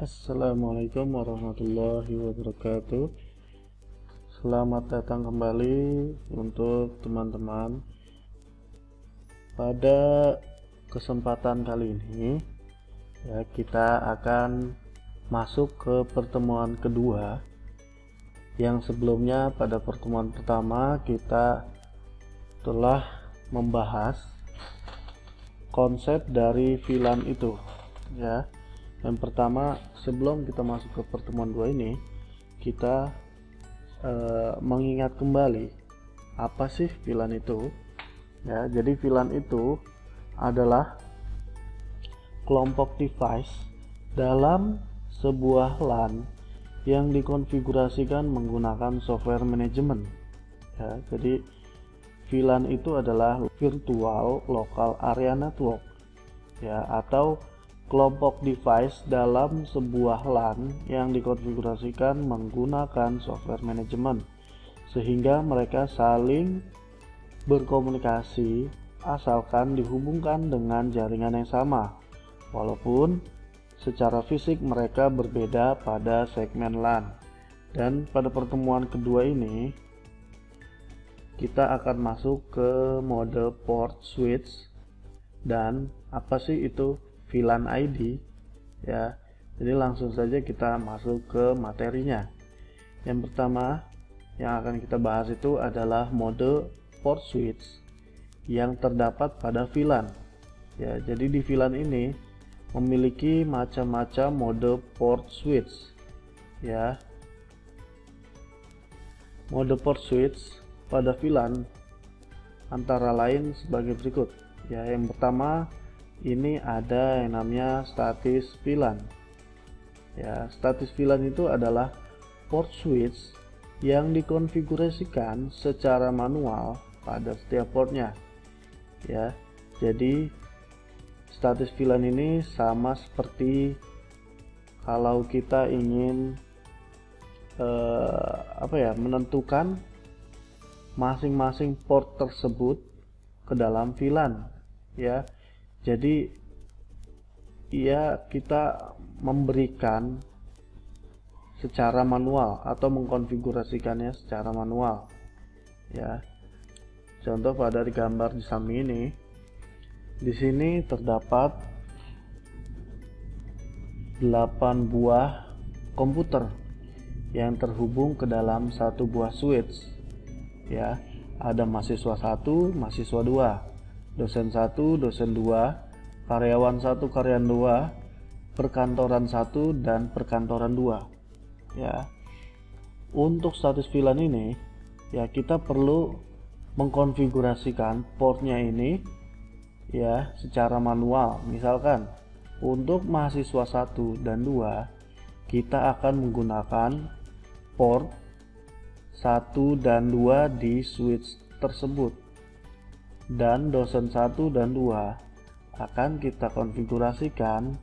Assalamualaikum warahmatullahi wabarakatuh. Selamat datang kembali untuk teman-teman. Pada kesempatan kali ini ya, kita akan masuk ke pertemuan kedua. Yang sebelumnya pada pertemuan pertama kita telah membahas konsep dari VLAN itu ya. Yang pertama, sebelum kita masuk ke pertemuan 2 ini, kita mengingat kembali apa sih VLAN itu ya. Jadi VLAN itu adalah kelompok device dalam sebuah LAN yang dikonfigurasikan menggunakan software manajemen ya. Jadi VLAN itu adalah virtual local area network ya, atau kelompok device dalam sebuah LAN yang dikonfigurasikan menggunakan software manajemen sehingga mereka saling berkomunikasi asalkan dihubungkan dengan jaringan yang sama walaupun secara fisik mereka berbeda pada segmen LAN. Dan pada pertemuan kedua ini kita akan masuk ke mode port switch. Dan apa sih itu VLAN ID ya. Jadi langsung saja kita masuk ke materinya. Yang pertama yang akan kita bahas itu adalah mode port switch yang terdapat pada VLAN ya. Jadi di VLAN ini memiliki macam-macam mode port switch ya. Mode port switch pada VLAN antara lain sebagai berikut ya. Yang pertama, ini ada yang namanya statis VLAN ya. Statis VLAN itu adalah port switch yang dikonfigurasikan secara manual pada setiap portnya ya. Jadi statis VLAN ini sama seperti kalau kita ingin menentukan masing-masing port tersebut ke dalam VLAN ya. Jadi kita memberikan secara manual atau mengkonfigurasikannya secara manual ya. Contoh pada gambar di samping ini, di sini terdapat 8 buah komputer yang terhubung ke dalam satu buah switch ya. Ada mahasiswa 1, mahasiswa 2, dosen 1, dosen 2, karyawan 1, karyawan 2, perkantoran 1 dan perkantoran 2 ya. Untuk status VLAN ini ya, kita perlu mengkonfigurasikan portnya ini ya secara manual. Misalkan untuk mahasiswa 1 dan 2 kita akan menggunakan port 1 dan 2 di switch tersebut, dan dosen 1 dan 2 akan kita konfigurasikan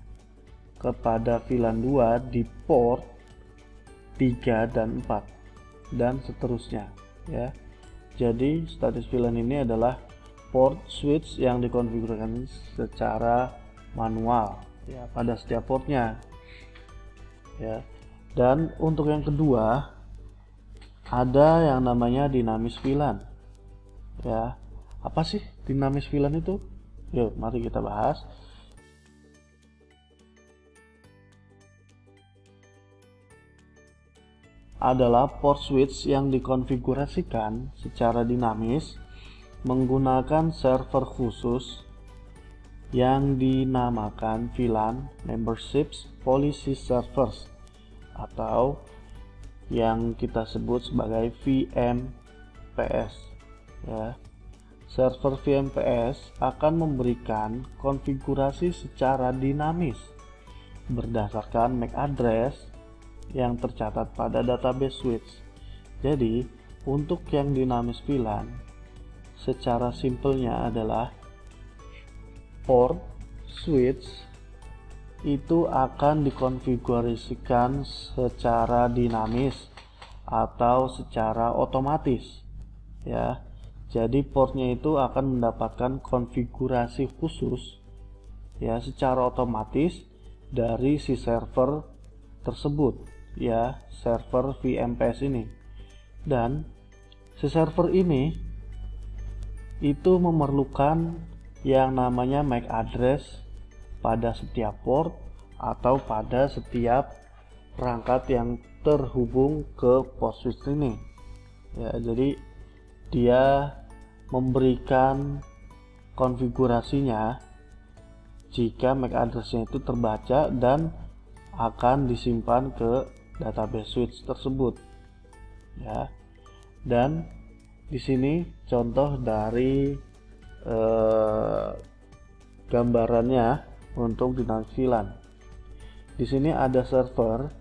kepada VLAN 2 di port 3 dan 4 dan seterusnya ya. Jadi status VLAN ini adalah port switch yang dikonfigurasikan secara manual ya pada setiap portnya ya. Dan untuk yang kedua ada yang namanya dinamis VLAN ya. Apa sih dinamis VLAN itu? Yuk, mari kita bahas. Adalah port switch yang dikonfigurasikan secara dinamis menggunakan server khusus yang dinamakan VLAN Memberships Policy Servers atau yang kita sebut sebagai VMPS ya. Server VMPS akan memberikan konfigurasi secara dinamis berdasarkan MAC address yang tercatat pada database switch. Jadi untuk yang dinamis VLAN secara simpelnya adalah port switch itu akan dikonfigurasikan secara dinamis atau secara otomatis ya. Jadi portnya itu akan mendapatkan konfigurasi khusus ya secara otomatis dari si server tersebut, ya, server VMPS ini. Dan si server ini itu memerlukan yang namanya MAC address pada setiap port atau pada setiap perangkat yang terhubung ke port switch ini, ya. Jadi dia memberikan konfigurasinya jika MAC address-nya itu terbaca dan akan disimpan ke database switch tersebut, ya. Dan di sini contoh dari gambarannya untuk dynamic VLAN. Di sini ada server,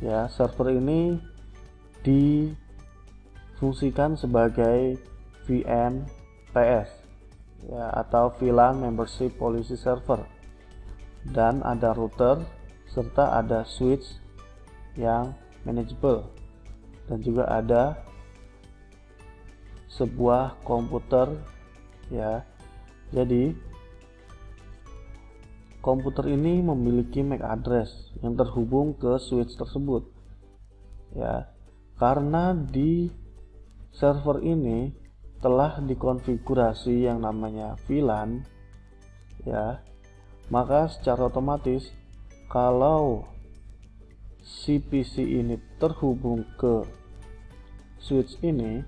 ya. Server ini difungsikan sebagai VMPS, ya, atau VLAN Membership Policy Server, dan ada router serta ada switch yang manageable, dan juga ada sebuah komputer, ya. Jadi komputer ini memiliki MAC address yang terhubung ke switch tersebut, ya. Karena di server ini telah dikonfigurasi yang namanya VLAN, ya, maka secara otomatis kalau si PC ini terhubung ke switch ini,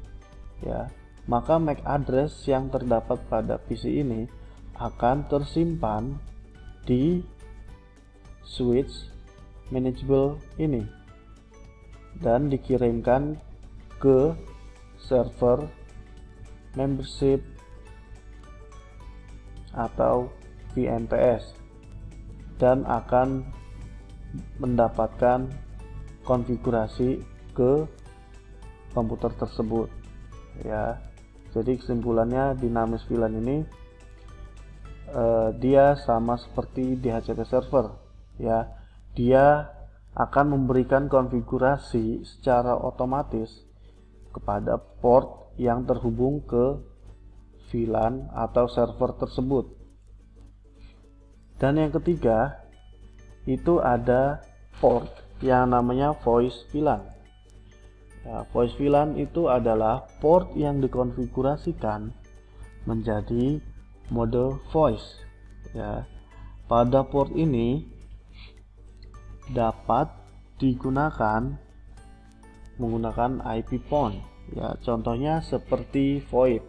ya, maka MAC address yang terdapat pada PC ini akan tersimpan di switch manageable ini dan dikirimkan ke server membership atau VMPS dan akan mendapatkan konfigurasi ke komputer tersebut, ya. Jadi kesimpulannya, dynamic VLAN ini dia sama seperti DHCP server, ya. Dia akan memberikan konfigurasi secara otomatis kepada port yang terhubung ke VLAN atau server tersebut. Dan yang ketiga, itu ada port yang namanya voice VLAN. Ya, voice VLAN itu adalah port yang dikonfigurasikan menjadi mode voice, ya. Pada port ini dapat digunakan menggunakan IP phone, ya. Contohnya seperti VoIP,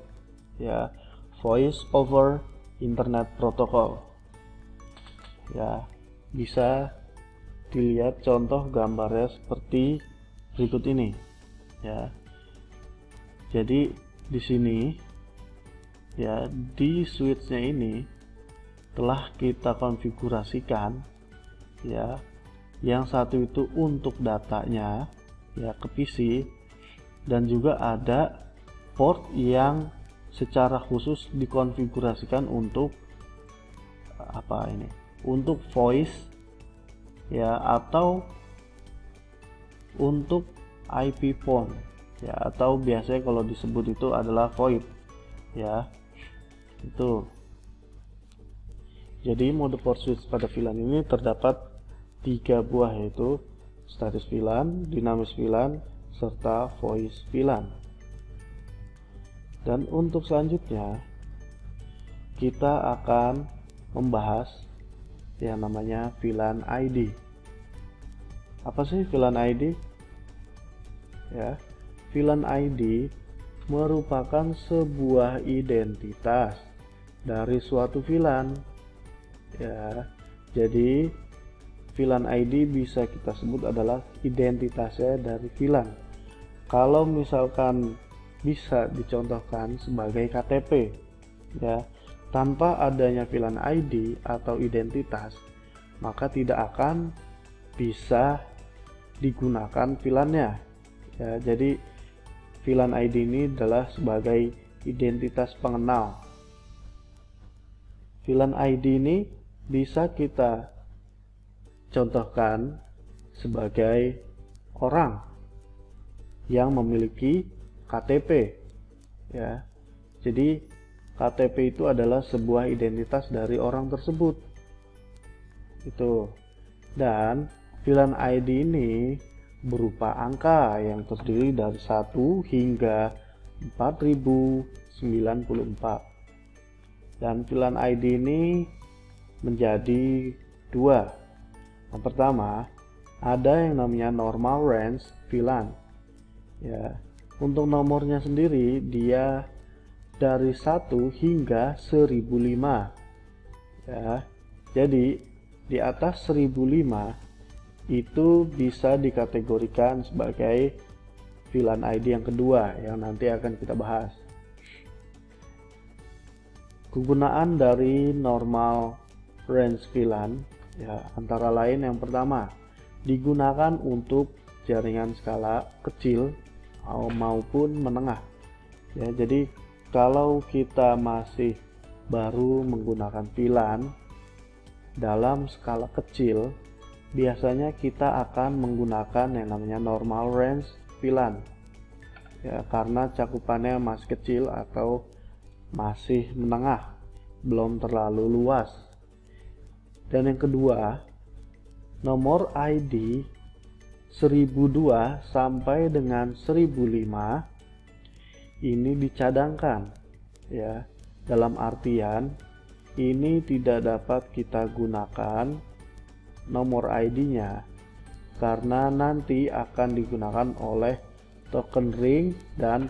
ya, Voice over Internet Protocol, ya. Bisa dilihat contoh gambarnya seperti berikut ini, ya. Jadi di sini, ya, di switchnya ini telah kita konfigurasikan, ya, yang satu itu untuk datanya, ya, ke PC, dan juga ada port yang secara khusus dikonfigurasikan untuk apa ini, untuk voice, ya, atau untuk IP phone, ya, atau biasanya kalau disebut itu adalah VoIP, ya. Itu. Jadi mode port switch pada VLAN ini terdapat 3 buah, yaitu status VLAN, dynamic VLAN, serta voice VLAN. Dan untuk selanjutnya kita akan membahas yang namanya VLAN ID. Apa sih VLAN ID? Ya, VLAN ID merupakan sebuah identitas dari suatu VLAN, ya. Jadi VLAN ID bisa kita sebut adalah identitasnya dari VLAN. Kalau misalkan bisa dicontohkan sebagai KTP, ya, tanpa adanya VLAN ID atau identitas, maka tidak akan bisa digunakan VLAN-nya, ya. Jadi VLAN ID ini adalah sebagai identitas pengenal. VLAN ID ini bisa kita contohkan sebagai orang yang memiliki KTP, ya. Jadi KTP itu adalah sebuah identitas dari orang tersebut. Itu. Dan VLAN ID ini berupa angka yang terdiri dari 1 hingga 4094. Dan VLAN ID ini menjadi dua. Yang pertama, ada yang namanya normal range VLAN. Ya, untuk nomornya sendiri dia dari 1 hingga 1005. Ya, jadi di atas 1005 itu bisa dikategorikan sebagai VLAN ID yang kedua yang nanti akan kita bahas. Kegunaan dari normal range VLAN ya antara lain yang pertama, digunakan untuk jaringan skala kecil maupun menengah. Ya, jadi kalau kita masih baru menggunakan VLAN dalam skala kecil, biasanya kita akan menggunakan yang namanya normal range VLAN ya, karena cakupannya masih kecil atau masih menengah, belum terlalu luas. Dan yang kedua, nomor ID 1002 sampai dengan 1005 ini dicadangkan ya, dalam artian ini tidak dapat kita gunakan nomor ID-nya karena nanti akan digunakan oleh token ring dan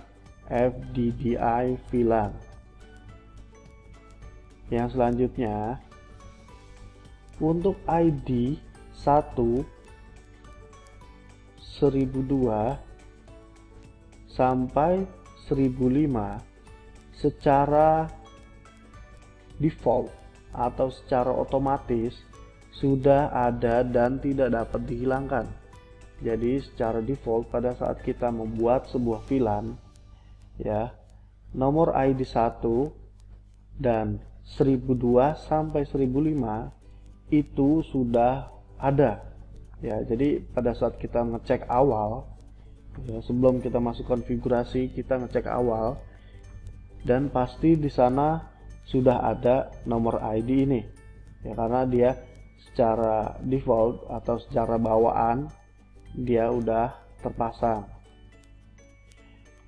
FDDI VLAN. Yang selanjutnya, untuk ID 1 1002 sampai 1005 secara default atau secara otomatis sudah ada dan tidak dapat dihilangkan. Jadi secara default pada saat kita membuat sebuah VLAN ya, nomor ID 1 dan 1002 sampai 1005 itu sudah ada ya. Jadi pada saat kita ngecek awal ya, sebelum kita masuk konfigurasi kita ngecek awal dan pasti di sana sudah ada nomor ID ini ya, karena dia secara default atau secara bawaan dia udah terpasang.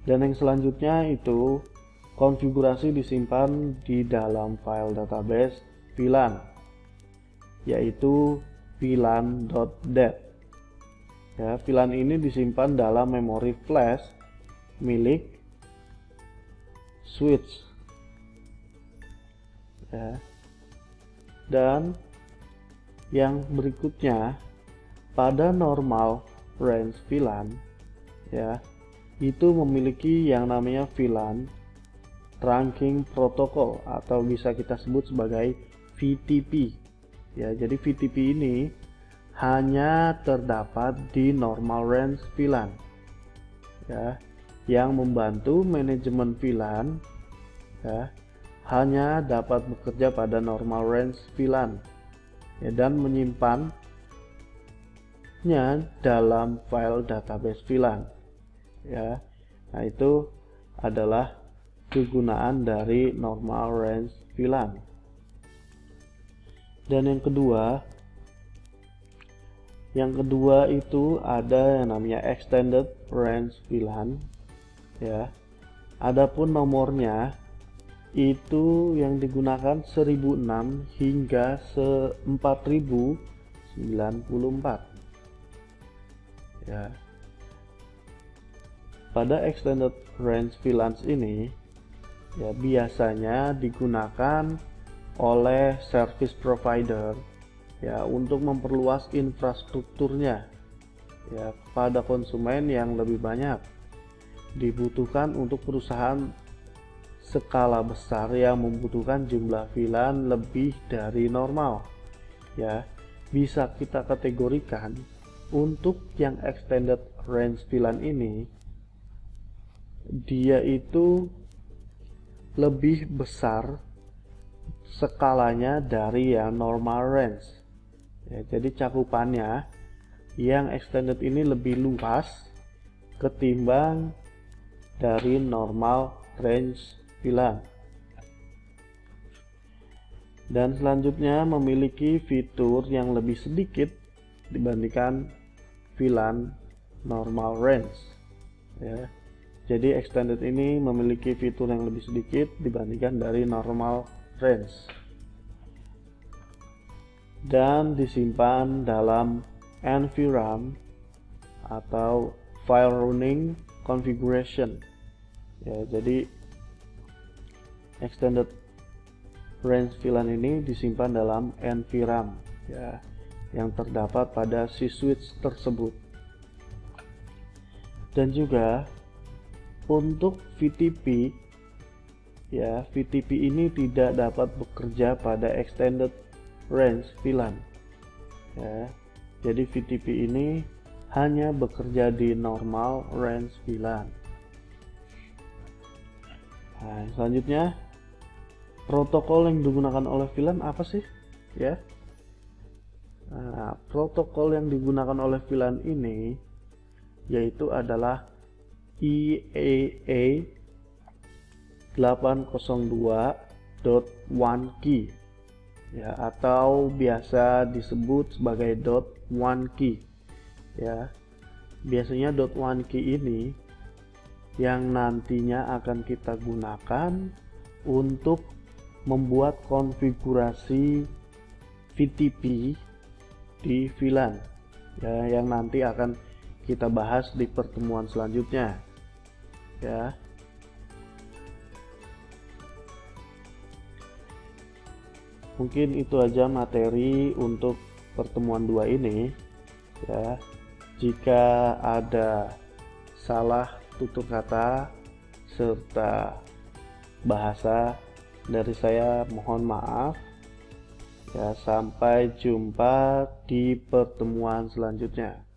Dan yang selanjutnya itu konfigurasi disimpan di dalam file database VLAN, yaitu VLAN.dat. Ya, VLAN ini disimpan dalam memori flash milik switch. Ya. Dan yang berikutnya, pada normal range VLAN ya, itu memiliki yang namanya VLAN trunking protocol atau bisa kita sebut sebagai VTP ya. Jadi VTP ini hanya terdapat di normal range VLAN ya, yang membantu manajemen VLAN ya, hanya dapat bekerja pada normal range VLAN ya, dan menyimpannya dalam file database VLAN ya. Nah, itu adalah kegunaan dari normal range VLAN. Dan yang kedua itu ada yang namanya extended range VLAN ya. Adapun nomornya itu yang digunakan 1006 hingga 4094 ya. Pada extended range VLAN ini ya biasanya digunakan oleh service provider ya untuk memperluas infrastrukturnya ya kepada konsumen yang lebih banyak. Dibutuhkan untuk perusahaan skala besar yang membutuhkan jumlah VLAN lebih dari normal ya. Bisa kita kategorikan untuk yang extended range VLAN ini dia itu lebih besar skalanya dari yang normal range ya. Jadi cakupannya yang extended ini lebih luas ketimbang dari normal range VLAN. Dan selanjutnya memiliki fitur yang lebih sedikit dibandingkan VLAN normal range ya. Jadi extended ini memiliki fitur yang lebih sedikit dibandingkan dari normal range dan disimpan dalam NVRAM atau file running configuration ya. Jadi extended range VLAN ini disimpan dalam NVRAM ya, yang terdapat pada si switch tersebut. Dan juga untuk VTP ya, VTP ini tidak dapat bekerja pada extended range VLAN ya. Jadi VTP ini hanya bekerja di normal range VLAN. Nah, selanjutnya protokol yang digunakan oleh VLAN apa sih ya? Nah, protokol yang digunakan oleh VLAN ini yaitu adalah IEEE 802.1key ya, atau biasa disebut sebagai .1key ya. Biasanya .1key ini yang nantinya akan kita gunakan untuk membuat konfigurasi VTP di VLAN ya, yang nanti akan kita bahas di pertemuan selanjutnya ya. Mungkin itu aja materi untuk pertemuan 2 ini ya. Jika ada salah tutur kata serta bahasa dari saya, mohon maaf ya. Sampai jumpa di pertemuan selanjutnya.